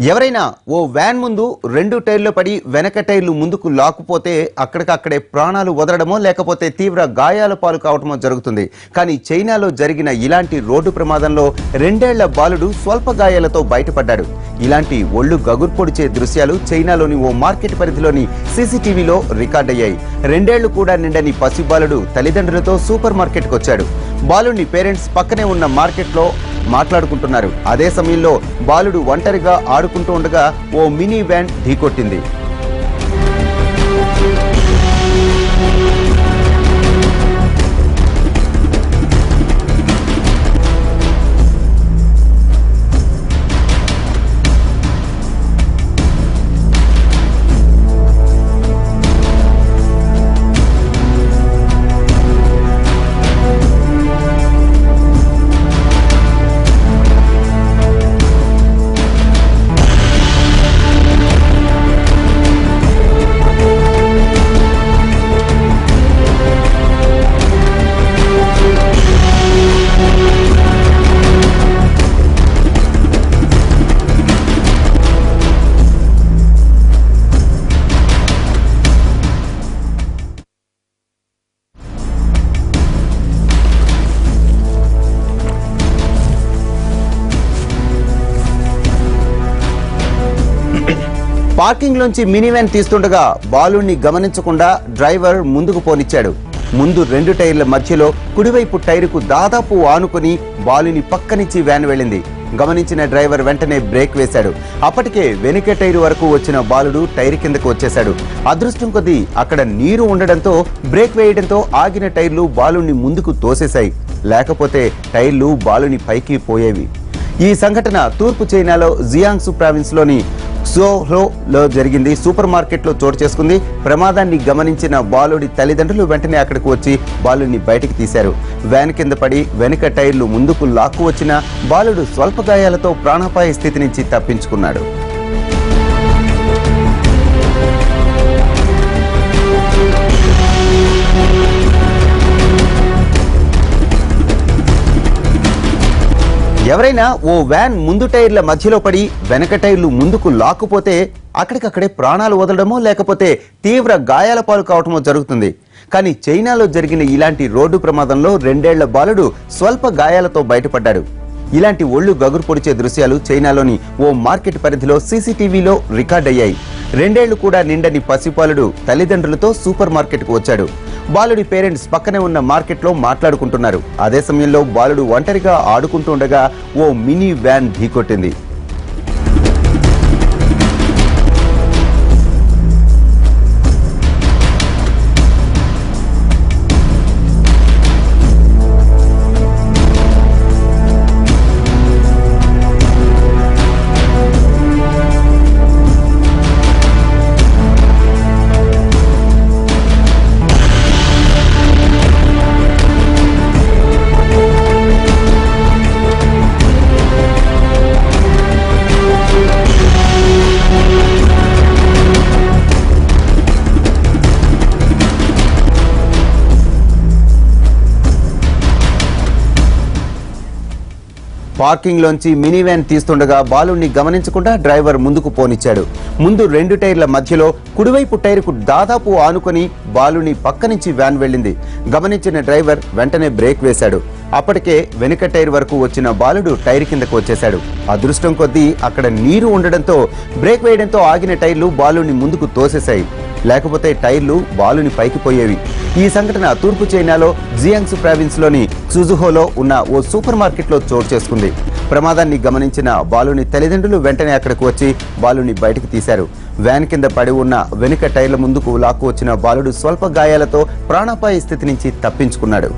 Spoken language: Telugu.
ఎవరైనా ఓ వ్యాన్ ముందు రెండు టైర్లు పడి వెనక టైర్లు ముందుకు లాక్కుపోతే అక్కడికక్కడే ప్రాణాలు వదలడమో లేకపోతే తీవ్ర గాయాల పాలు కావటమో జరుగుతుంది. కానీ చైనాలో జరిగిన ఇలాంటి రోడ్డు ప్రమాదంలో 2 ఏళ్ల బాలుడు స్వల్ప గాయాలతో బయటపడ్డాడు. ఇలాంటి ఒళ్ళు గగుర్పొడిచే దృశ్యాలు చైనాలోని ఓ మార్కెట్ పరిధిలోని సీసీటీవీలో రికార్డయ్యాయి. 2 ఏళ్లు కూడా నిండని పసిబాలుడు తల్లిదండ్రులతో సూపర్ మార్కెట్కి వచ్చాడు. బాలుడిని పేరెంట్స్ పక్కనే ఉన్న మార్కెట్లో మాట్లాడుకుంటున్నారు. అదే సమయంలో బాలుడు ఒంటరిగా ఆడుకుంటూ ఉండగా ఓ మినీ వ్యాన్ ఢీకొట్టింది. పార్కింగ్ లోంచి మినీ వ్యాన్ తీస్తుండగా బాలుడిని గమనించకుండా డ్రైవర్ ముందుకు పోనిచ్చాడు. ముందు 2 టైర్ల మధ్యలో కుడివైపు టైరుకు దాదాపు ఆనుకుని బాలుని పక్కనిచ్చి వ్యాన్ వెళ్ళింది. గమనించిన డ్రైవర్ వెంటనే బ్రేక్ వేశాడు. అప్పటికే వెనుక టైరు వరకు వచ్చిన బాలుడు టైరు కిందకు వచ్చేశాడు. అదృష్టం కొద్దీ అక్కడ నీరు ఉండడంతో బ్రేక్ వేయడంతో ఆగిన టైర్లు బాలుని ముందుకు తోసేశాయి. లేకపోతే టైర్లు బాలుని పైకి పోయేవి. ఈ సంఘటన తూర్పు చైనాలో జియాంగ్సు ప్రావిన్స్ లోని లో జరిగింది. సూపర్ మార్కెట్ లో చోటు చేసుకుంది. ప్రమాదాన్ని గమనించిన బాలుడి తల్లిదండ్రులు వెంటనే అక్కడికి వచ్చి బాలుడిని బయటికి తీశారు. వ్యాన్ కింద పడి వెనుక టైర్లు ముందుకు లాక్కు వచ్చిన బాలుడు స్వల్ప గాయాలతో ప్రాణాపాయ స్థితి నుంచి తప్పించుకున్నాడు. ఎవరైనా ఓ వ్యాన్ ముందు టైర్ల మధ్యలో పడి వెనక టైర్లు ముందుకు లాక్కుపోతే అక్కడికక్కడే ప్రాణాలు వదలడమో లేకపోతే తీవ్ర గాయాల పాలు కావటమో జరుగుతుంది. కానీ చైనాలో జరిగిన ఇలాంటి రోడ్డు ప్రమాదంలో 2 ఏళ్ల బాలుడు స్వల్ప గాయాలతో బయటపడ్డాడు. ఇలాంటి ఒళ్ళు గగురు పొడిచే దృశ్యాలు చైనాలోని ఓ మార్కెట్ పరిధిలో సీసీటీవీలో రికార్డయ్యాయి. 2 ఏళ్లు కూడా నిండని పసిబాలుడు తల్లిదండ్రులతో సూపర్ మార్కెట్కు వచ్చాడు. బాలుడి పేరెంట్స్ పక్కనే ఉన్న మార్కెట్లో మాట్లాడుకుంటున్నారు. అదే సమయంలో బాలుడు ఒంటరిగా ఆడుకుంటూ ఉండగా ఓ మినీ వ్యాన్ ఢీకొట్టింది. పార్కింగ్ లోంచి మినీ వ్యాన్ తీస్తుండగా బాలుడిని గమనించకుండా డ్రైవర్ ముందుకు పోనిచ్చాడు. ముందు 2 టైర్ల మధ్యలో కుడివైపు టైరుకు దాదాపు ఆనుకొని బాలుని పక్క నుంచి వ్యాన్ వెళ్ళింది. గమనించిన డ్రైవర్ వెంటనే బ్రేక్ వేశాడు. అప్పటికే వెనుక టైర్ వరకు వచ్చిన బాలుడు టైర్ కిందకు వచ్చేశాడు. అదృష్టం కొద్దీ అక్కడ నీరు ఉండడంతో బ్రేక్ వేయడంతో ఆగిన టైర్లు బాలుని ముందుకు తోసేశాయి. లేకపోతే టైర్లు బాలుని పైకి పోయేవి. ఈ సంఘటన తూర్పు చైనాలో జియాంగ్సు ప్రావిన్స్ లోని సుజుహోలో ఉన్న ఓ సూపర్ మార్కెట్ లో చోటు చేసుకుంది. ప్రమాదాన్ని గమనించిన బాలుని తల్లిదండ్రులు వెంటనే అక్కడికి వచ్చి బాలుని బయటకు తీశారు. వ్యాన్ కింద పడి ఉన్న వెనుక టైర్ల ముందుకు లాక్కు వచ్చిన బాలుడు స్వల్ప గాయాలతో ప్రాణాపాయ స్థితి నుంచి తప్పించుకున్నాడు.